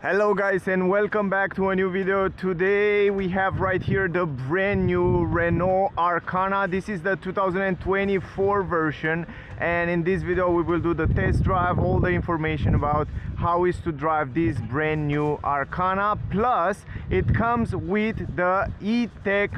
Hello guys and welcome back to a new video. Today we have right here the brand new Renault Arkana. This is the 2024 version, and in this video we will do the test drive, all the information about how is to drive this brand new Arkana. Plus it comes with the e-tech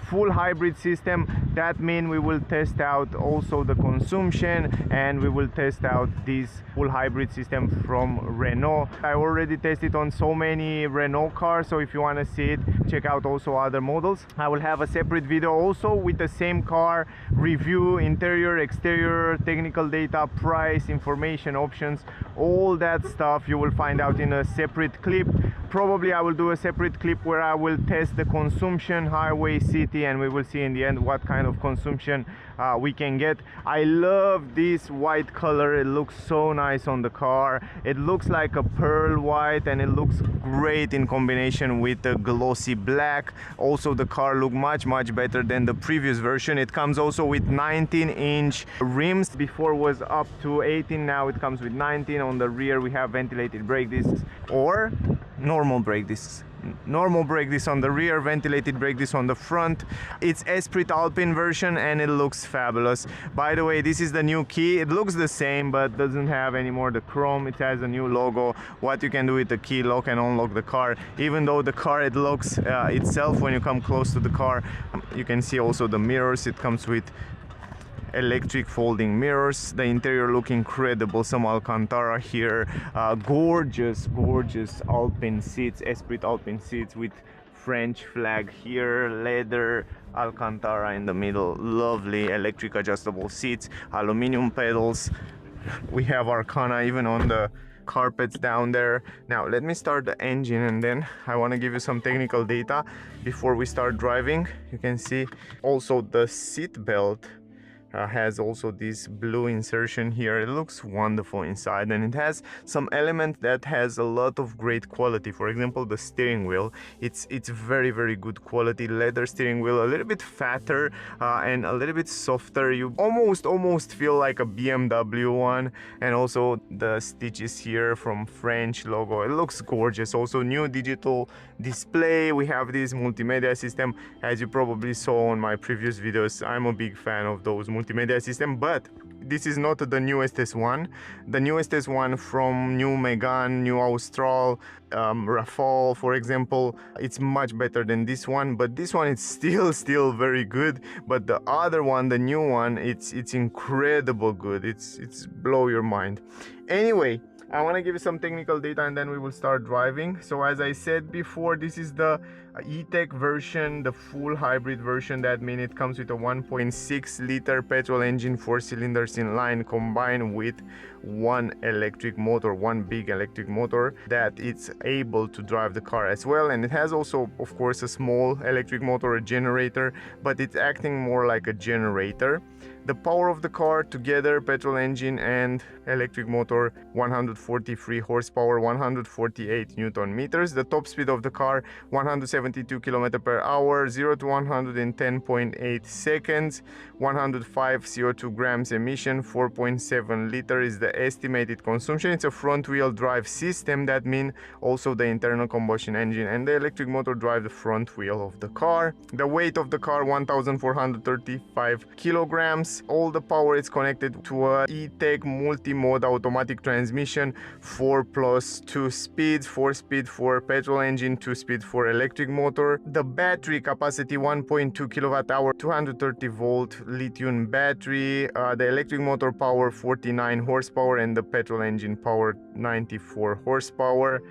full hybrid system. That means we will test out also the consumption, and we will test out this full hybrid system from Renault. I already tested on so many Renault cars, so if you want to see it, check out also other models. I will have a separate video also with the same car review, interior, exterior, technical data, price, information, options, all that stuff you will find out in a separate clip. Probably I will do a separate clip where I will test the consumption, highway, city, and we will see in the end what kind of consumption we can get. I love this white color. It looks so nice on the car. It looks like a pearl white, and it looks great in combination with the glossy black. Also the car look much better than the previous version. It comes also with 19-inch rims. Before was up to 18, now it comes with 19. On the rear we have ventilated brake discs or normal brake discs. Normal brake discs on the rear, ventilated brake discs on the front. It's Cyl.Inline version and it looks fabulous. By the way, this is the new key. It looks the same but doesn't have anymore the chrome. It has a new logo, what you can do with the key, lock and unlock the car. Even though the car, it locks itself when you come close to the car. You can see also the mirrors. It comes with electric folding mirrors. The interior look incredible. Some Alcantara here. Gorgeous Alpine seats, Cyl.Inline seats with French flag here, leather, Alcantara in the middle. Lovely electric adjustable seats, aluminum pedals. We have Arkana even on the carpets down there. Now let me start the engine, and then I want to give you some technical data before we start driving. You can see also the seat belt has also this blue insertion here. It looks wonderful inside, and it has some element that has a lot of great quality. For example, the steering wheel, it's very good quality leather steering wheel, a little bit fatter and a little bit softer. You almost feel like a BMW one. And also the stitches here from French logo, it looks gorgeous. Also new digital display. We have this multimedia system, as you probably saw on my previous videos. I'm a big fan of those multimedia system, but this is not the newest S1. The newest S1 from new Megane, new Austral, Rafale, for example, it's much better than this one, but this one is still very good. But the other one, the new one, it's incredible good. It's blow your mind. Anyway, I want to give you some technical data and then we will start driving. So as I said before, this is the e-tech version, the full hybrid version. That means it comes with a 1.6 liter petrol engine, 4 cylinders in line, combined with one electric motor, one big electric motor that it's able to drive the car as well. And it has also, of course, a small electric motor, a generator, but it's acting more like a generator. The power of the car together, petrol engine and electric motor, 143 horsepower, 148 Newton meters. The top speed of the car, 172 km per hour, 0 to 100 in 10.8 seconds, 105 CO2 grams emission, 4.7 liter is the estimated consumption. It's a front wheel drive system. That means also the internal combustion engine and the electric motor drive the front wheel of the car. The weight of the car, 1,435 kilograms. All the power is connected to a e-tech multi-mode automatic transmission, 4+2 speeds, 4 speed for petrol engine, 2 speed for electric motor. The battery capacity, 1.2 kilowatt hour, 230 volt lithium battery. The electric motor power, 49 horsepower, and the petrol engine power, 94 horsepower.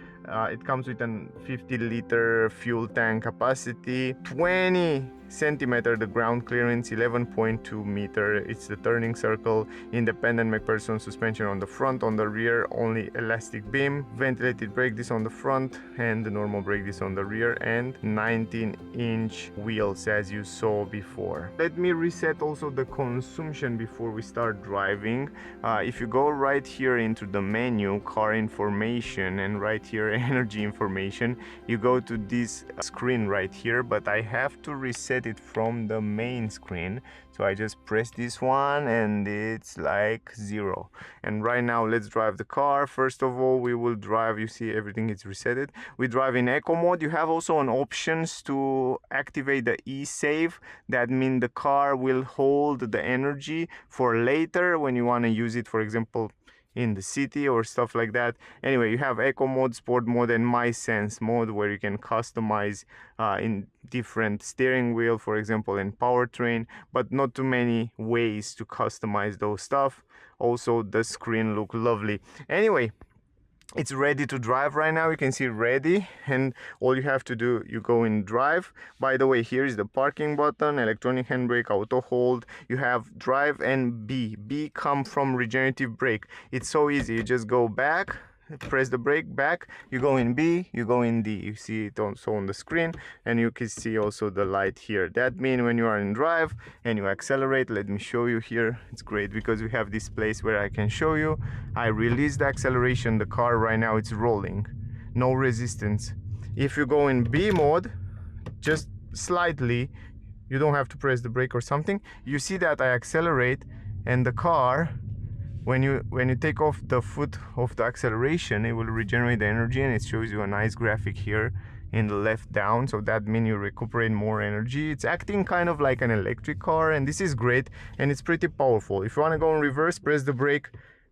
It comes with a 50 liter fuel tank capacity, 20 centimeter the ground clearance, 11.2 meter. It's the turning circle, independent McPherson suspension on the front. On the rear only elastic beam, ventilated brake disc on the front and the normal brake disc on the rear, and 19-inch wheels as you saw before. Let me reset also the consumption before we start driving. If you go right here into the menu, car information, and right here energy information, you go to this screen right here, but I have to reset it from the main screen. So I just press this one and it's like 0. And right now let's drive the car. First of all, we will drive, you see everything is resetted. We drive in eco mode. You have also an options to activate the e-save. That means the car will hold the energy for later when you want to use it, for example in the city or stuff like that. Anyway, you have eco mode, sport mode, and my sense mode, where you can customize in different steering wheel, for example, and powertrain, but not too many ways to customize those stuff. Also the screen look lovely. Anyway, it's ready to drive right now. You can see ready, and all you have to do, you go in drive. By the way, here is the parking button, electronic handbrake, auto hold. You have drive and B come from regenerative brake. It's so easy. You just go back, press the brake back, you go in B, you go in D. You see it also on the screen, and you can see also the light here. That means when you are in drive and you accelerate, let me show you here. It's great because we have this place where I can show you. I release the acceleration, the car right now it's rolling, no resistance. If you go in B mode, just slightly, you don't have to press the brake or something, you see that I accelerate, and the car, when you take off the foot of the acceleration, it will regenerate the energy, and it shows you a nice graphic here in the left down. So that means you recuperate more energy. It's acting kind of like an electric car, and this is great, and it's pretty powerful. If you want to go in reverse, press the brake,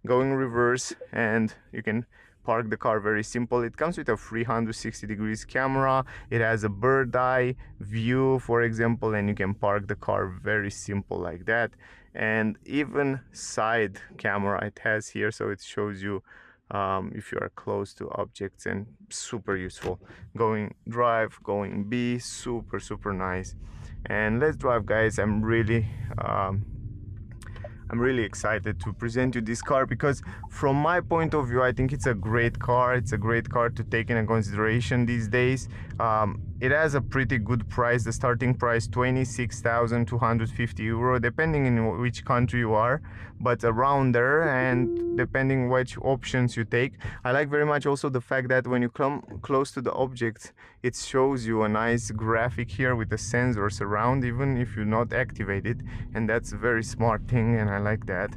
go in reverse, and you can park the car. Very simple. It comes with a 360 degrees camera. It has a bird eye view, for example, and you can park the car very simple like that. And even side camera it has here, so it shows you if you are close to objects, and super useful. Going drive, going B, super nice. And let's drive, guys. I'm really excited to present you this car, because from my point of view, I think it's a great car. It's a great car to take into consideration these days. It has a pretty good price. The starting price 26,250 euro, depending in which country you are, but around there, and depending which options you take. I like very much also the fact that when you come close to the object, it shows you a nice graphic here with the sensors around, even if you not activate it, and that's a very smart thing, and I like that.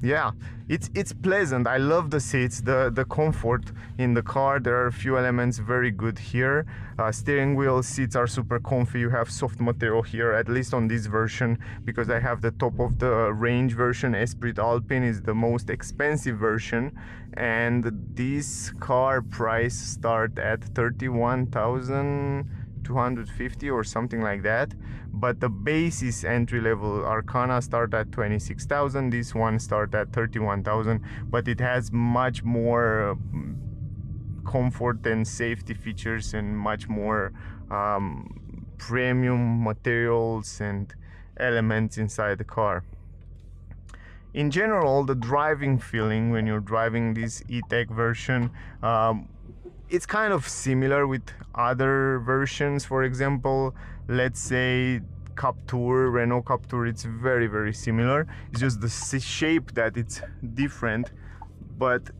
Yeah, it's pleasant. I love the seats, the comfort in the car. There are a few elements very good here. Steering wheel seats are super comfy. You have soft material here, at least on this version, because I have the top of the range version. Esprit Alpine is the most expensive version, and this car price start at 31,250 or something like that. But the basis entry-level Arkana start at 26,000. This one start at 31,000, but it has much more comfort and safety features, and much more premium materials and elements inside the car. In general, the driving feeling when you're driving this E-Tech version, it's kind of similar with other versions. For example, let's say Captur, Renault Captur, it's very similar. It's just the shape that it's different, but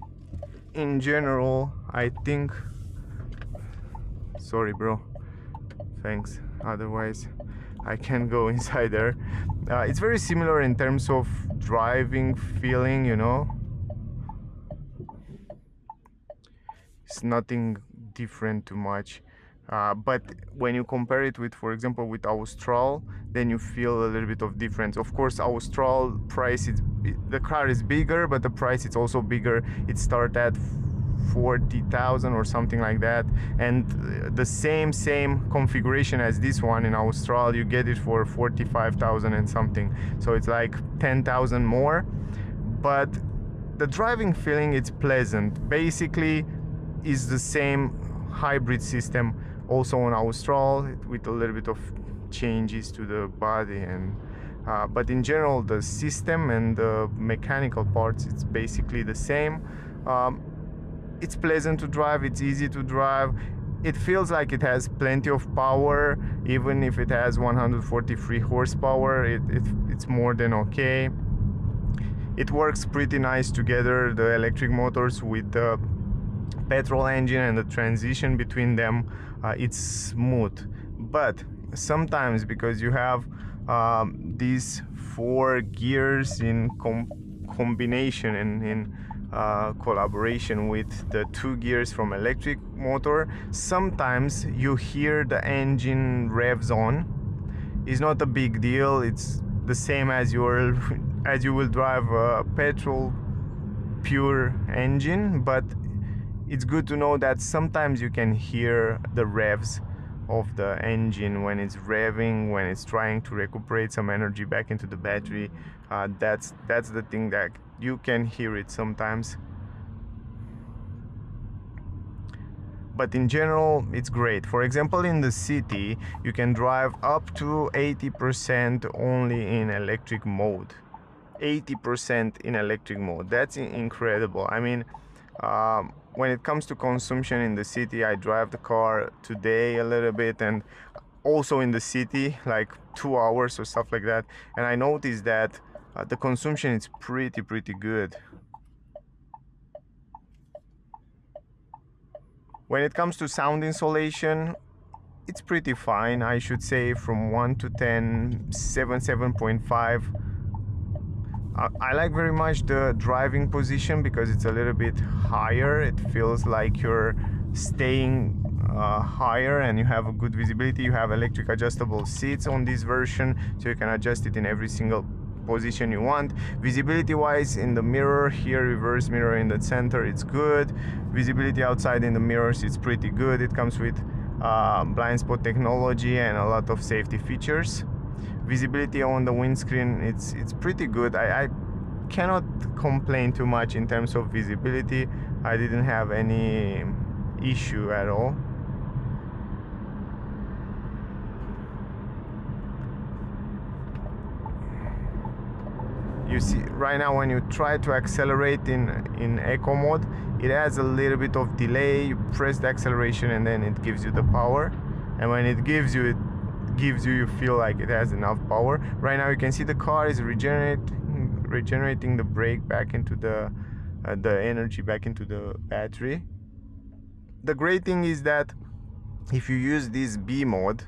in general, I think... Sorry, bro. Thanks. Otherwise, I can't go inside there. It's very similar in terms of driving feeling, you know. It's nothing different too much, but when you compare it with, for example, with Austral, then you feel a little bit of difference. Of course, Austral price, the car is bigger, but the price is also bigger. It starts at 40,000 or something like that, and the same configuration as this one in Austral, you get it for 45,000 and something. So it's like 10,000 more, but the driving feeling, it's pleasant. Basically is the same hybrid system also on Austral, with a little bit of changes to the body, and but in general the system and the mechanical parts, it's basically the same. It's pleasant to drive, it's easy to drive, it feels like it has plenty of power. Even if it has 143 horsepower, it's more than okay. it works pretty nice together, the electric motors with the petrol engine, and the transition between them, it's smooth. But sometimes, because you have these 4 gears in combination and in collaboration with the 2 gears from electric motor, sometimes you hear the engine revs on. It's not a big deal, it's the same as you will drive a petrol pure engine, but it's good to know that sometimes you can hear the revs of the engine when it's revving, when it's trying to recuperate some energy back into the battery. That's the thing, that you can hear it sometimes. But in general, it's great. For example, in the city, you can drive up to 80% only in electric mode. 80% in electric mode. That's incredible. I mean, when it comes to consumption in the city, I drive the car today a little bit, and also in the city, like 2 hours or stuff like that, and I noticed that the consumption is pretty good. When it comes to sound insulation, it's pretty fine. I should say from 1 to 10, 7.5. I like very much the driving position because it's a little bit higher. It feels like you're staying higher and you have a good visibility. You have electric adjustable seats on this version, so you can adjust it in every single position you want. Visibility wise, in the mirror here, reverse mirror in the center, it's good. Visibility outside in the mirrors, it's pretty good. It comes with blind spot technology and a lot of safety features. Visibility on the windscreen, it's pretty good. I cannot complain too much in terms of visibility. I didn't have any issue at all. You see right now, when you try to accelerate in eco mode, it has a little bit of delay. You press the acceleration and then it gives you the power, and when it gives you, you feel like it has enough power. Right now you can see the car is regenerating the brake back into the energy back into the battery. The great thing is that if you use this B mode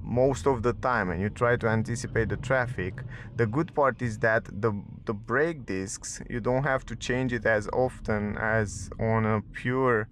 most of the time and you try to anticipate the traffic, the good part is that the brake discs, you don't have to change it as often as on a pure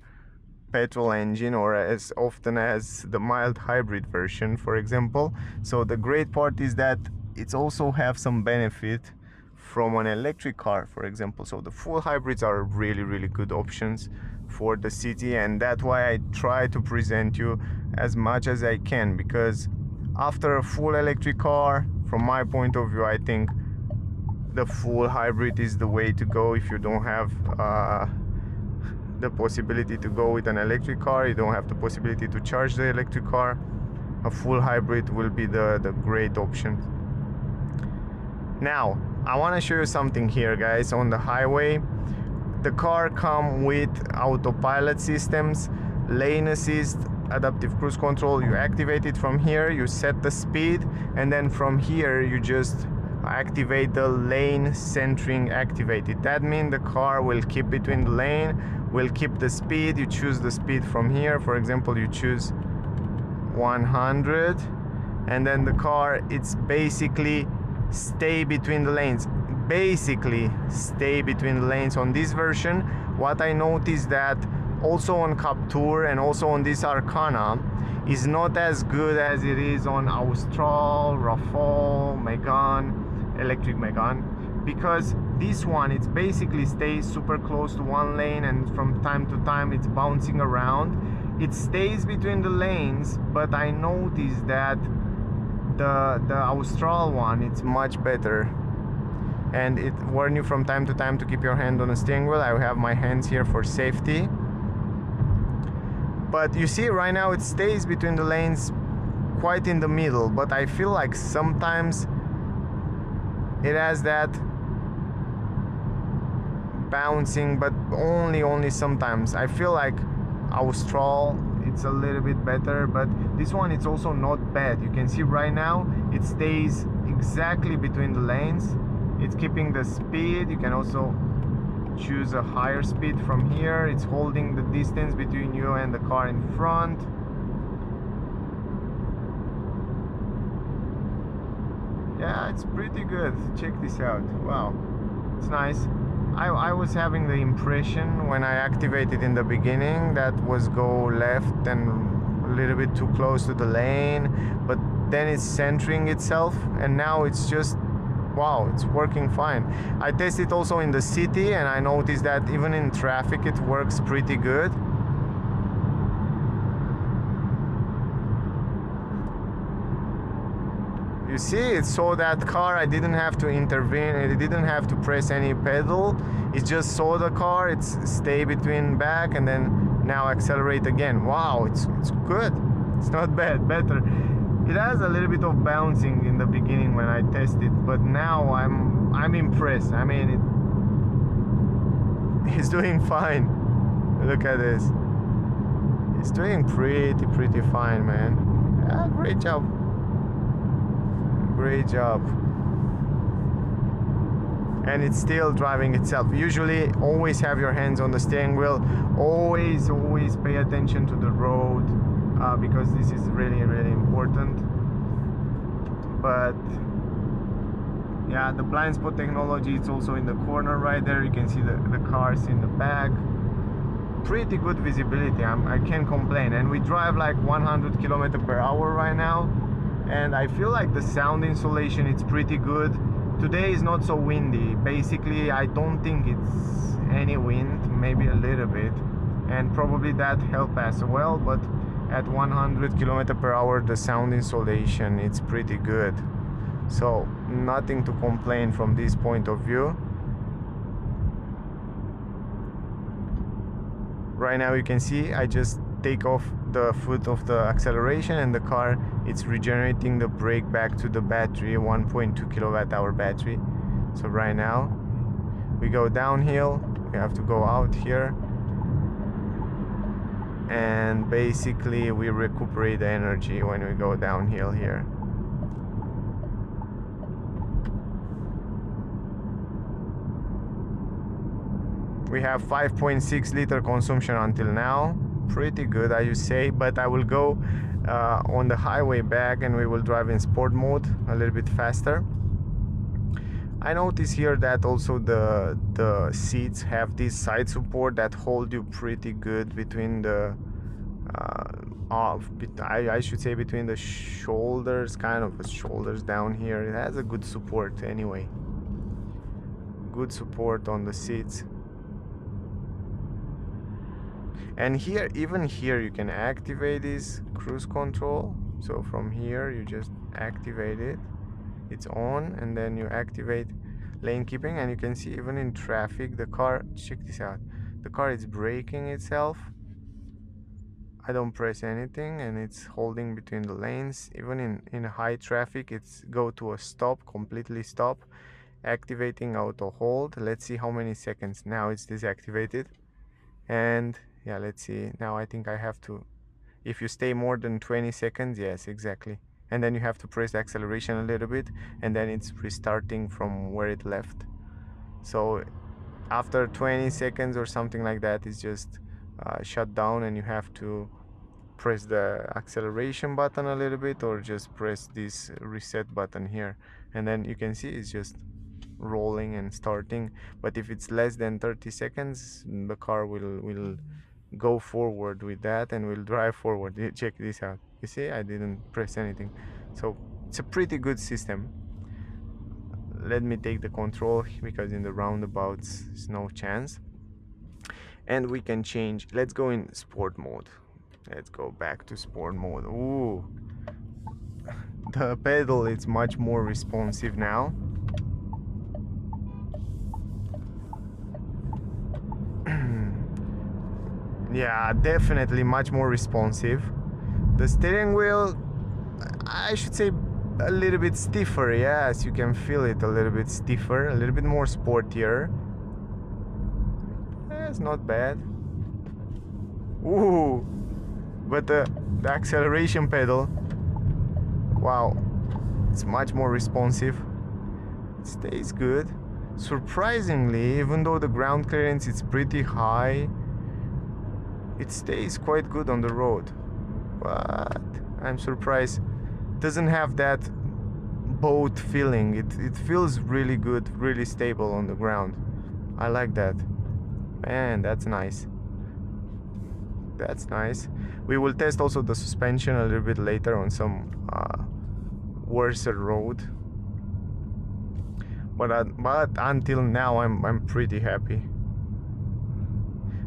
petrol engine, or as often as the mild hybrid version, for example. So the great part is that it's also have some benefit from an electric car, for example. So the full hybrids are really good options for the city, and that's why I try to present you as much as I can, because after a full electric car, from my point of view, I think the full hybrid is the way to go. If you don't have the possibility to go with an electric car, you don't have the possibility to charge the electric car, a full hybrid will be the great option. Now I want to show you something here, guys. On the highway, the car comes with autopilot systems, lane assist, adaptive cruise control. You activate it from here, you set the speed, and then from here you just activate the lane centering activated. That means the car will keep between the lane, will keep the speed. You choose the speed from here. For example, you choose 100, and then the car, it's basically stay between the lanes. Basically stay between the lanes on this version. What I noticed that also on Captur and also on this Arkana is not as good as it is on Austral, Rafale, Megane, electric Megane, because this one, it's basically stays super close to one lane, and from time to time it's bouncing around. It stays between the lanes, but I noticed that the Austral one, it's much better, and it warns you from time to time to keep your hand on the steering wheel. I have my hands here for safety. But you see right now it stays between the lanes quite in the middle, but I feel like sometimes it has that bouncing, but only sometimes. I feel like Austral, it's a little bit better, but this one, it's also not bad. You can see right now it stays exactly between the lanes. It's keeping the speed. You can also choose a higher speed from here. It's holding the distance between you and the car in front. Yeah, it's pretty good. Check this out. Wow, it's nice. I was having the impression when I activated in the beginning that was go left and a little bit too close to the lane, but then it's centering itself, and now it's just, wow, it's working fine. I tested also in the city, and I noticed that even in traffic it works pretty good. You see, it saw that car. I didn't have to intervene. It didn't have to press any pedal. It just saw the car. It's stay between back and then now accelerate again. Wow, it's good. It's not bad. Better. It has a little bit of bouncing in the beginning when I tested, but now I'm impressed. I mean, it's doing fine. Look at this. It's doing pretty fine, man. Yeah, great job. Great job. And it's still driving itself. Usually always have your hands on the steering wheel. Always pay attention to the road, because this is really important. But yeah, the blind spot technology, it's also in the corner right there. You can see the cars in the back. Pretty good visibility. I can't complain. And we drive like 100 km/h right now. And I feel like the sound insulation, it's pretty good. Today is not so windy. Basically, I don't think it's any wind, maybe a little bit, and probably that helped as well. But at 100 km/h, the sound insulation, it's pretty good. So nothing to complain from this point of view. Right now you can see I just take off the foot of the acceleration, and the car, it's regenerating the brake back to the battery, 1.2 kWh battery. So right now we go downhill, we have to go out here, and basically we recuperate the energy when we go downhill here. We have 5.6 liter consumption until now. Pretty good, I would say, but I will go on the highway back and we will drive in sport mode a little bit faster. I notice here that also the seats have this side support that hold you pretty good between the I should say between the shoulders, kind of the shoulders down here. It has a good support anyway. Good support on the seats. And here, even here, you can activate this cruise control. So from here you just activate it, it's on, and then you activate lane keeping, and you can see even in traffic the car, check this out, the car is braking itself. I don't press anything and it's holding between the lanes. Even in high traffic, it's go to a stop, completely stop, activating auto hold. Let's see how many seconds. Now it's deactivated, and yeah, let's see. Now I think I have to, if you stay more than 20 seconds, yes, exactly. And then you have to press the acceleration a little bit, and then it's restarting from where it left. So after 20 seconds or something like that, it's just shut down, and you have to press the acceleration button a little bit, or just press this reset button here. And then you can see it's just rolling and starting. But if it's less than 30 seconds, the car will go forward with that and will drive forward. Check this out. You see, I didn't press anything. So it's a pretty good system. Let me take the control, because in the roundabouts there's no chance. And we can change. Let's go in sport mode. Let's go back to sport mode. Ooh, the pedal is much more responsive now. Yeah, definitely much more responsive. The steering wheel, I should say, a little bit stiffer. Yes, you can feel it a little bit stiffer, a little bit more sportier. It's not bad. Ooh, but the acceleration pedal, wow, it's much more responsive. it stays good. Surprisingly, even though the ground clearance is pretty high, it stays quite good on the road. But I'm surprised. Doesn't have that boat feeling. It feels really good, really stable on the ground. I like that. Man, that's nice. That's nice. We will test also the suspension a little bit later on some worse road. But until now, I'm pretty happy.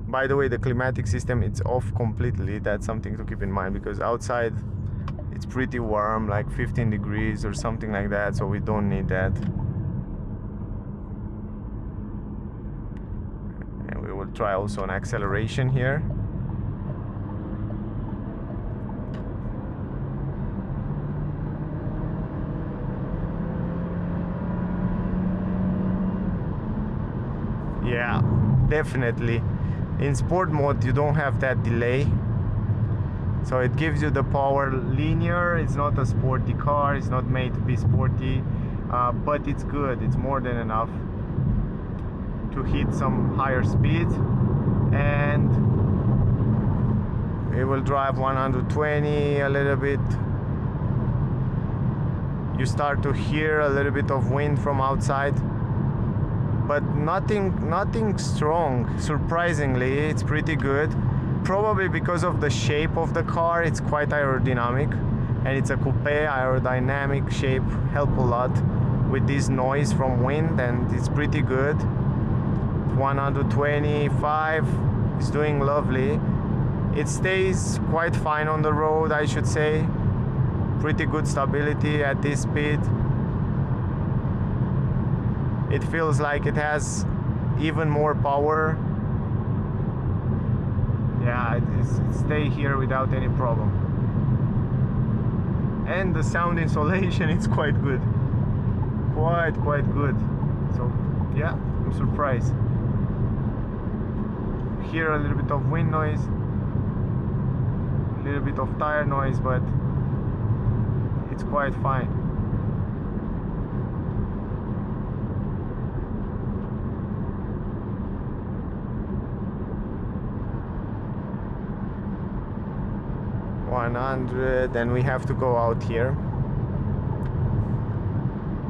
By the way, the climatic system, it's off completely. That's something to keep in mind, because outside it's pretty warm, like 15 degrees or something like that, so we don't need that. And we will try also an acceleration here. Yeah, definitely. In sport mode you don't have that delay, so it gives you the power linear. It's not a sporty car, it's not made to be sporty, but it's good. It's more than enough to hit some higher speed, and it will drive 120 a little bit. You start to hear a little bit of wind from outside, but nothing strong. Surprisingly, it's pretty good. Probably because of the shape of the car. It's quite aerodynamic, and it's a coupe. Aerodynamic shape help a lot with this noise from wind, and it's pretty good. 125 is doing lovely. It stays quite fine on the road, I should say. Pretty good stability at this speed. It feels like it has even more power. Yeah, it stays here without any problem. And the sound insulation is quite good. Quite good. So yeah, I'm surprised. Hear a little bit of wind noise, a little bit of tire noise, but it's quite fine. And we have to go out here.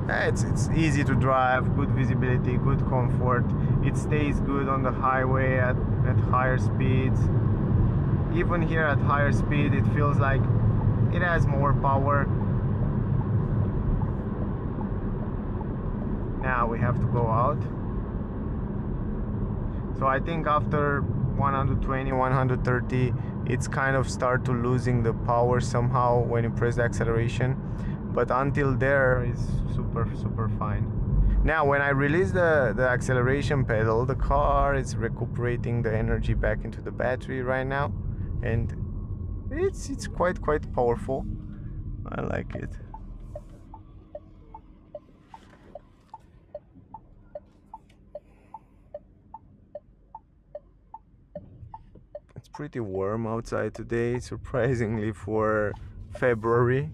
It's easy to drive, good visibility, good comfort. It stays good on the highway at higher speeds. Even here at higher speed, it feels like it has more power. Now we have to go out. So I think after 120, 130, it's kind of start to losing the power somehow when you press the acceleration, but until there is super fine. Now when I release the acceleration pedal, the car is recuperating the energy back into the battery right now, and it's quite powerful. I like it. It's pretty warm outside today, surprisingly, for February.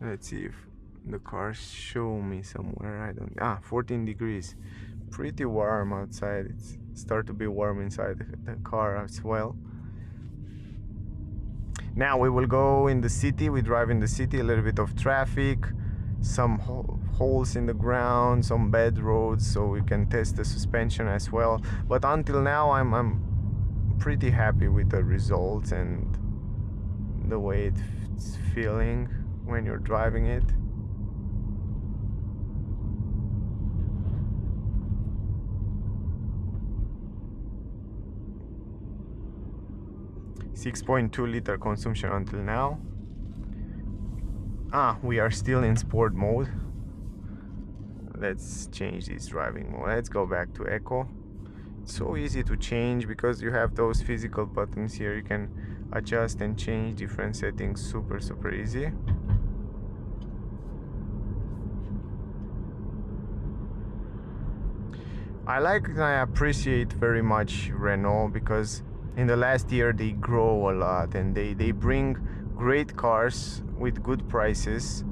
Let's see if the cars show me somewhere. I don't. 14 degrees. Pretty warm outside. It's start to be warm inside the car as well. Now we will go in the city. We drive in the city, a little bit of traffic, some holes in the ground, some bad roads, so we can test the suspension as well. But until now I'm pretty happy with the results and the way it's feeling when you're driving it. .2-liter consumption until now. We are still in sport mode. Let's change this driving mode. Let's go back to Eco. It's so easy to change because you have those physical buttons here. You can adjust and change different settings super easy. I like and I appreciate very much Renault, because in the last year they grow a lot and they bring great cars with good prices,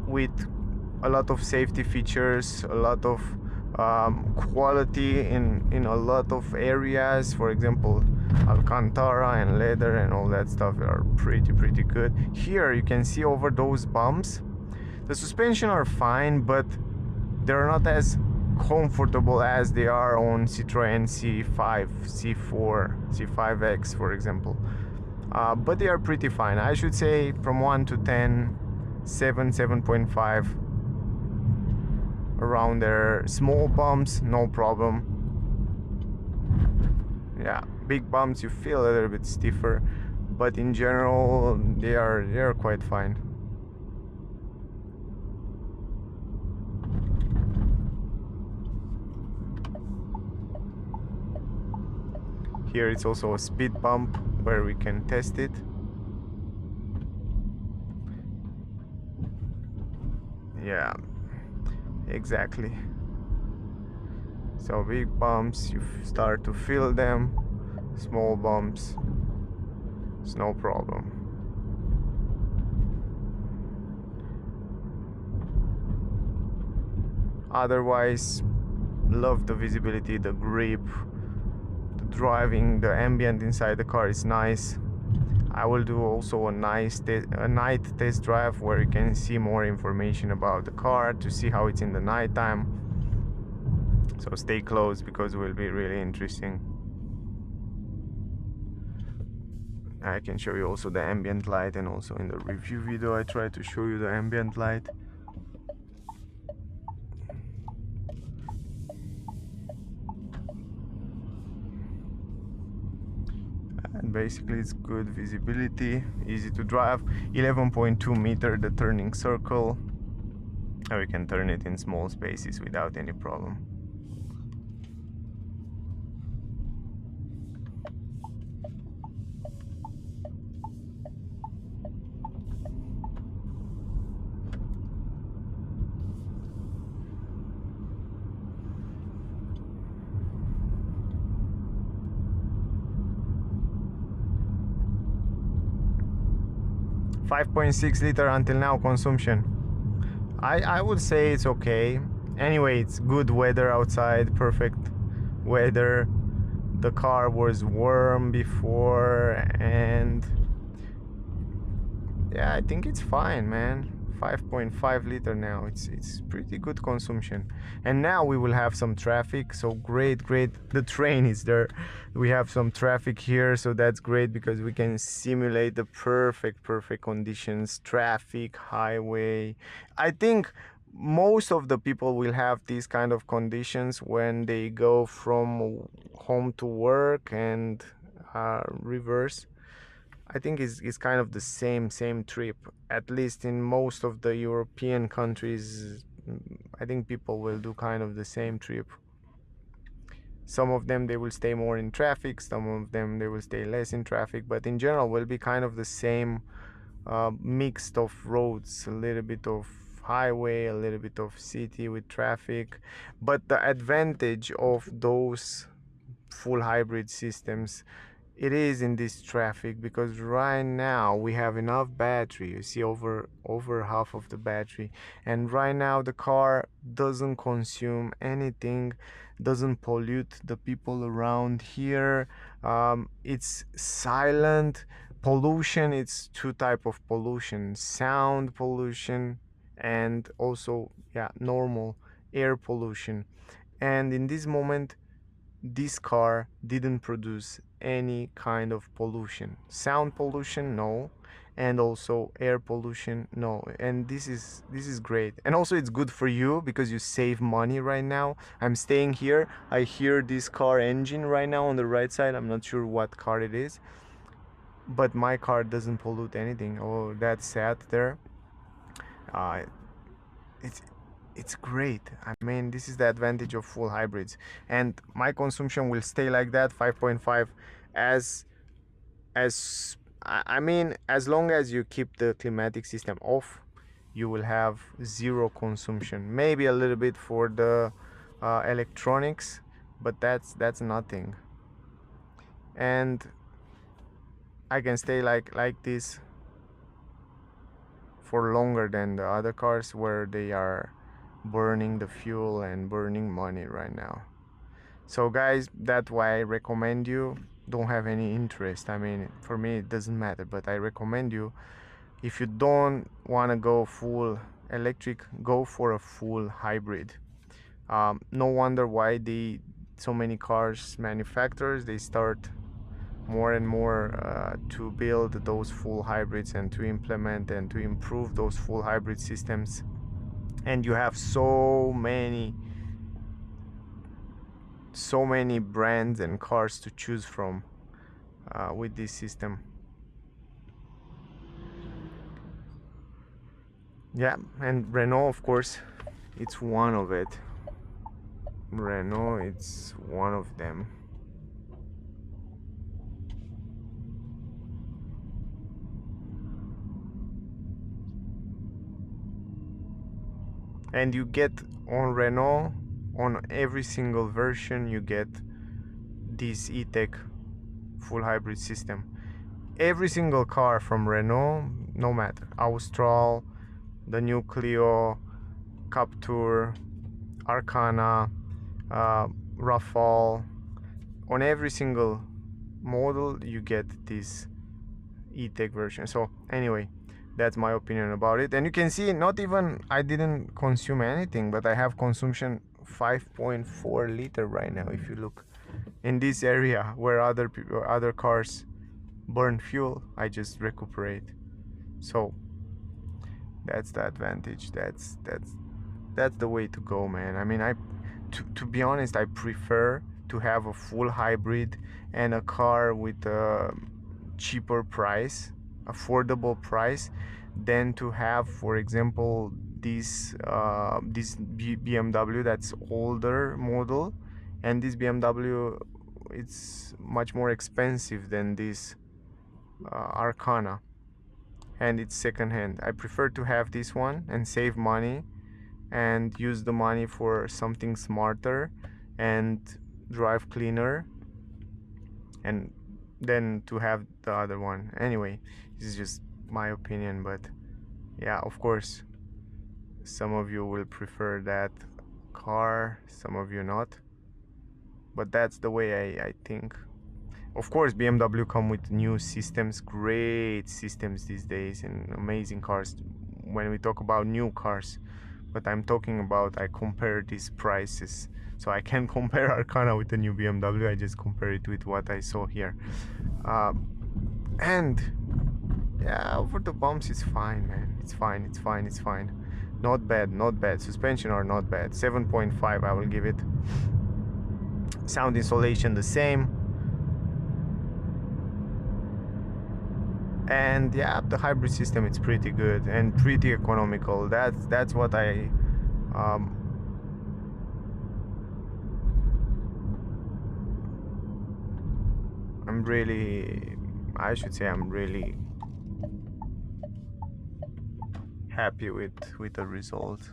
with a lot of safety features, a lot of quality in a lot of areas. For example, Alcantara and leather and all that stuff are pretty good. Here you can see over those bumps, the suspension are fine, but they're not as comfortable as they are on Citroen C5, C4, C5X, for example. But they are pretty fine. I should say from 1 to 10, 7, 7.5, around there. Small bumps, no problem. Yeah, big bumps you feel a little bit stiffer, but in general they are quite fine. Here it's also a speed bump where we can test it. Yeah, exactly. So big bumps, you start to feel them. Small bumps, it's no problem. Otherwise, love the visibility, the grip, the driving, the ambient inside the car is nice. I will do also a night test drive where you can see more information about the car, to see how it's in the nighttime. So stay close because it will be really interesting. I can show you also the ambient light, and also in the review video I try to show you the ambient light. And basically it's good visibility, easy to drive. 11.2 meter the turning circle, and we can turn it in small spaces without any problem. .6 liter until now consumption. I would say it's okay. Anyway, it's good weather outside, perfect weather. The car was warm before, and yeah, I think it's fine, man. 5.5 liter now. It's pretty good consumption. And now we will have some traffic, so great. The train is there. We have some traffic here, so that's great because we can simulate the perfect conditions, traffic, highway. I think most of the people will have these kind of conditions when they go from home to work and reverse. I think it's kind of the same trip, at least in most of the European countries. I think people will do kind of the same trip. Some of them they will stay more in traffic, some of them they will stay less in traffic, but in general will be kind of the same mixed of roads, a little bit of highway, a little bit of city with traffic. But the advantage of those full hybrid systems, it is in this traffic, because right now we have enough battery. You see over half of the battery, and right now the car doesn't consume anything, doesn't pollute the people around here. It's silent. Pollution, it's two type of pollution: sound pollution and also normal air pollution. And in this moment this car didn't produce any kind of pollution. Sound pollution, no, and also air pollution, no. And this is great. And also it's good for you because you save money right now. I'm staying here, I hear this car engine right now on the right side. I'm not sure what car it is, but my car doesn't pollute anything. Oh, that's sad there. It's great. I mean, this is the advantage of full hybrids, and my consumption will stay like that, 5.5, as I mean, as long as you keep the climatic system off, you will have zero consumption. Maybe a little bit for the electronics, but that's nothing. And I can stay like this for longer than the other cars where they are burning the fuel and burning money right now. So guys, that's why I recommend you, don't have any interest. I mean, for me it doesn't matter, but I recommend you, if you don't want to go full electric, go for a full hybrid. No wonder why so many cars manufacturers, they start more and more to build those full hybrids and to implement and to improve those full hybrid systems. And you have so many brands and cars to choose from with this system. Yeah, and Renault, of course, it's one of it. Renault, it's one of them. And you get on Renault, on every single version, you get this E-Tech full hybrid system. Every single car from Renault, no matter Austral, the new Clio, Captur, Arkana, Rafale, on every single model you get this E-Tech version. So anyway, that's my opinion about it. And you can see, not even, I didn't consume anything, but I have consumption 5.4 liter right now. If you look in this area where other cars burn fuel, I just recuperate. So that's the advantage. That's the way to go, man. I mean, to be honest, I prefer to have a full hybrid and a car with a cheaper price, affordable price, than to have, for example, this BMW that's older model, and this BMW, it's much more expensive than this Arkana, and it's secondhand. I prefer to have this one and save money and use the money for something smarter and drive cleaner, and then to have the other one. Anyway, this is just my opinion, but yeah, of course some of you will prefer that car, some of you not, but that's the way I think. Of course, BMW come with new systems, great systems these days, and amazing cars when we talk about new cars. But I'm talking about, I compare these prices. So I can't compare Arkana with the new BMW, I just compare it with what I saw here. And yeah, over the bumps it's fine, man. It's fine, it's fine, it's fine. Not bad, not bad. Suspension are not bad. 7.5 I will give it. Sound insulation the same. And yeah, the hybrid system, it's pretty good and pretty economical. That's what I'm really, I should say I'm really happy with the result.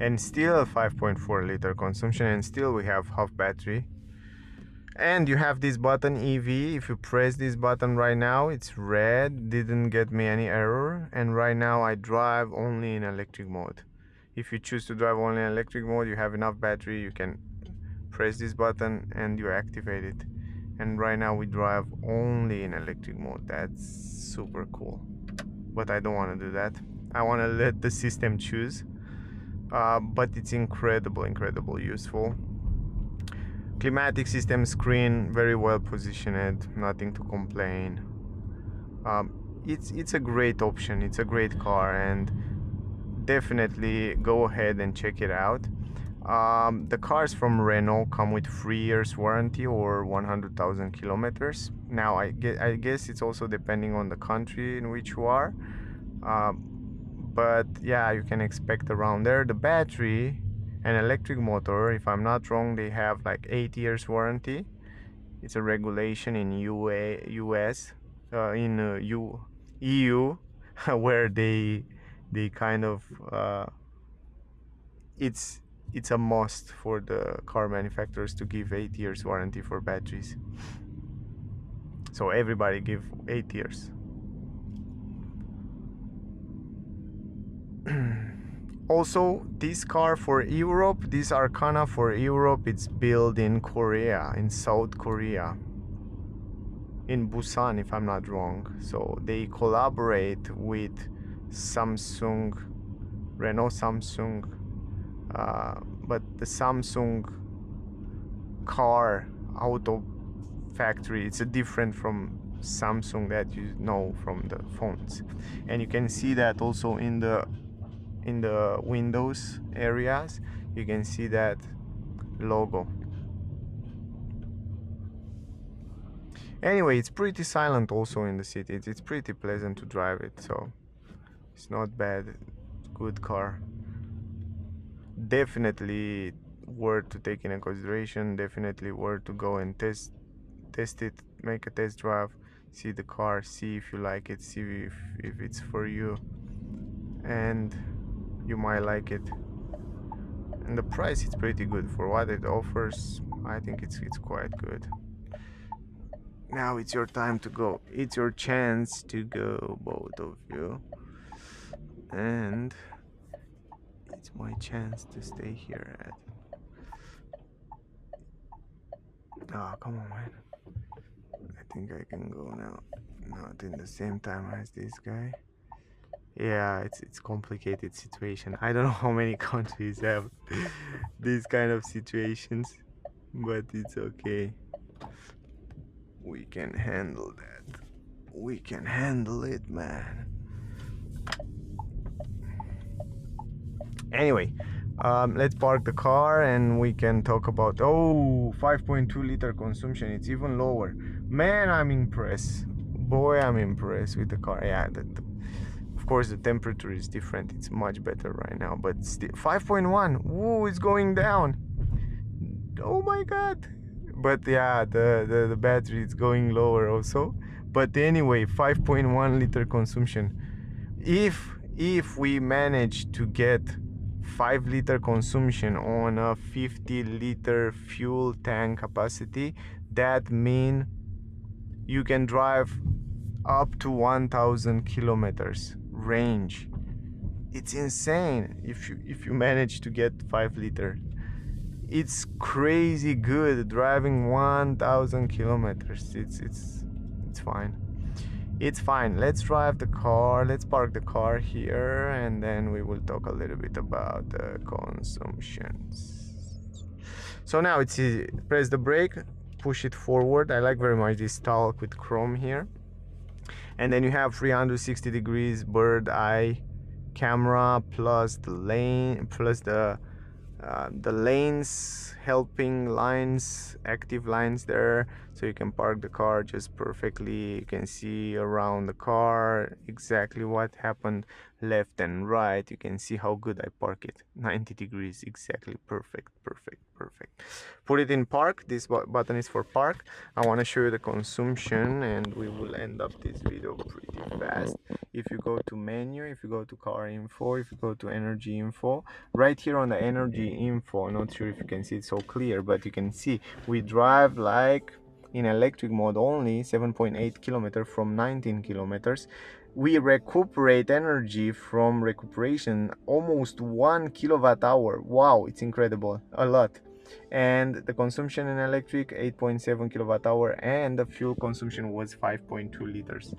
And still 5.4 liter consumption, and still we have half battery. And you have this button EV. If you press this button right now, it's red, didn't get me any error. And right now I drive only in electric mode. If you choose to drive only in electric mode, you have enough battery, you can press this button and you activate it. And right now we drive only in electric mode. That's super cool, but I don't want to do that. I want to let the system choose. But it's incredible useful. Climatic system screen, very well positioned, nothing to complain. It's a great option, it's a great car, and definitely go ahead and check it out. The cars from Renault come with 3 years warranty or 100,000 kilometers. Now I guess it's also depending on the country in which you are. But yeah, you can expect around there. The battery and electric motor, if I'm not wrong, they have like 8 years warranty. It's a regulation in US, in EU, where they kind of it's it's a must for the car manufacturers to give 8 years warranty for batteries. So everybody give 8 years. Also, this car for Europe, this Arkana for Europe, it's built in Korea, in South Korea, in Busan if I'm not wrong. So they collaborate with Samsung, Renault Samsung, but the Samsung car auto factory, it's a different from Samsung that you know from the phones. And you can see that also in the windows areas, you can see that logo. Anyway, it's pretty silent also in the city. It's pretty pleasant to drive it, so it's not bad. Good car. Definitely worth to take in consideration. Definitely worth to go and test it, make a test drive, see the car, see if you like it, see if it's for you, and you might like it. And the price is pretty good for what it offers. I think it's quite good. Now it's your time to go. It's your chance to go, both of you. And it's my chance to stay here at... Oh, come on, man. I think I can go now. Not in the same time as this guy. Yeah, it's complicated situation. I don't know how many countries have these kind of situations, but it's okay. We can handle that. We can handle it, man. Anyway, let's park the car and we can talk about... Oh, 5.2 liter consumption. It's even lower. Man, I'm impressed. Boy, I'm impressed with the car. Yeah, of course the temperature is different. It's much better right now, but still 5.1. Ooh, it's going down. Oh my god. But yeah, the battery is going lower also. But anyway, 5.1 liter consumption. If we manage to get 5 liter consumption on a 50 liter fuel tank capacity, that means you can drive up to 1000 kilometers range. It's insane if you manage to get 5 liter. It's crazy good driving 1000 kilometers. It's fine. It's fine. Let's drive the car. Let's park the car here, and then we will talk a little bit about the consumptions. So now it's easy. Press the brake, push it forward. I like very much this talc with chrome here. And then you have 360 degrees bird eye camera, plus the lane, plus the lanes, helping lines, active lines there, so you can park the car just perfectly. You can see around the car exactly what happened, left and right. You can see how good I park it, 90 degrees, exactly, perfect. Put it in park. This button is for park. I want to show you the consumption, and we will end up this video pretty fast. If you go to menu, if you go to car info, if you go to energy info, right here on the energy info, I'm not sure if you can see it so clear, but you can see we drive like in electric mode only 7.8 kilometers from 19 kilometers. We recuperate energy from recuperation almost 1 kilowatt hour. Wow, it's incredible, a lot. And the consumption in electric 8.7 kilowatt hour, and the fuel consumption was 5.2 liters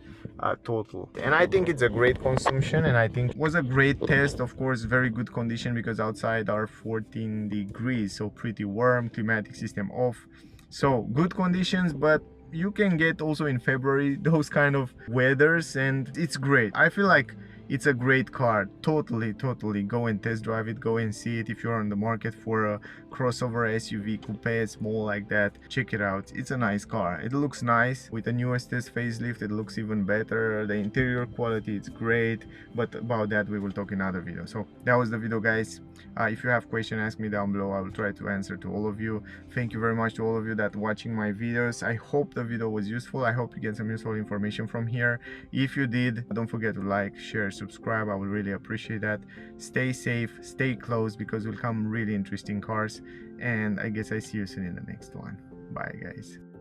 total. And I think it's a great consumption, and I think it was a great test. Of course, very good condition because outside are 14 degrees, so pretty warm, climatic system off, so good conditions. But you can get also in February those kind of weathers, and it's great. I feel like it's a great car. Totally go and test drive it, go and see it. If you're on the market for a crossover SUV coupe small like that, check it out. It's a nice car. It looks nice. With the newest facelift, it looks even better. The interior quality, it's great, but about that we will talk in another video. So that was the video, guys. If you have questions, ask me down below. I will try to answer to all of you. Thank you very much to all of you that watching my videos. I hope the video was useful. I hope you get some useful information from here. If you did, don't forget to like, share, subscribe. I would really appreciate that. Stay safe, stay close, because will come really interesting cars, and I guess I see you soon in the next one. Bye guys.